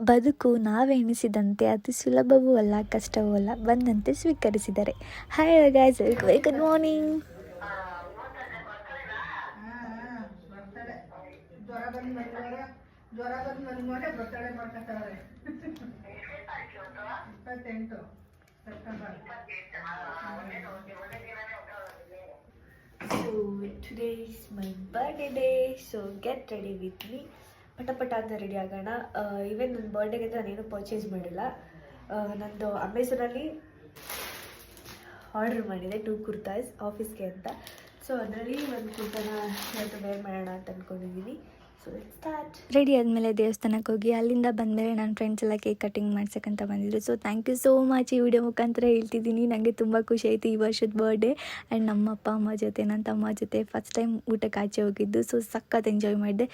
ಬದುಕು ನಾವೆಣಿಸಿದಂತೆ ಅತಿ ಸುಲಭವೂ ಅಲ್ಲ, ಕಷ್ಟವೂ ಅಲ್ಲ, ಬಂದಂತೆ ಸ್ವೀಕರಿಸಿದರೆ. Hi guys, very good morning. So today is my birthday day, so get ready with me. ಪಟ ಅಂತ ರೆಡಿ ಆಗೋಣ. ಈವನ್ ನನ್ನ ಬರ್ಡೇಗೆ ನಾನೇನು ಪರ್ಚೇಸ್ ಮಾಡಿಲ್ಲ. ನಂದು ಅಮೆಝಾನಲ್ಲಿ ಆರ್ಡರ್ ಮಾಡಿದೆ 2 ಕುರ್ತಾಸ್ ಆಫೀಸ್ಗೆ ಅಂತ. ಸೊ ಅದರಲ್ಲಿ ಒಂದು ಕುರ್ತಾನ ಇವತ್ತು ವೇರ್ ಮಾಡೋಣ ಅಂತ ಅಂದ್ಕೊಂಡಿದ್ದೀನಿ. So let's start. ರೆಡಿ ಆದಮೇಲೆ ದೇವಸ್ಥಾನಕ್ಕೆ ಹೋಗಿ ಅಲ್ಲಿಂದ ಬಂದಮೇಲೆ ನನ್ನ ಫ್ರೆಂಡ್ಸ್ ಎಲ್ಲ ಕೇಕ್ ಕಟಿಂಗ್ ಮಾಡ್ಸಕ್ಕಂತ ಬಂದಿದ್ರು. So thank you so much. ಈ ವಿಡಿಯೋ ಮುಖಾಂತರ ಹೇಳ್ತಿದ್ದೀನಿ, ನನಗೆ ತುಂಬ ಖುಷಿ ಆಯಿತು ಈ ವರ್ಷದ ಬರ್ಡೇ. ಆ್ಯಂಡ್ ನಮ್ಮ ಅಪ್ಪ ಅಮ್ಮ ಜೊತೆ ನನ್ನ ತಮ್ಮ ಜೊತೆ ಫಸ್ಟ್ ಟೈಮ್ ಊಟಕ್ಕೆ ಆಚೆ ಹೋಗಿದ್ದು. ಸೊ ಸಖತ್ ಎಂಜಾಯ್ ಮಾಡಿದೆ.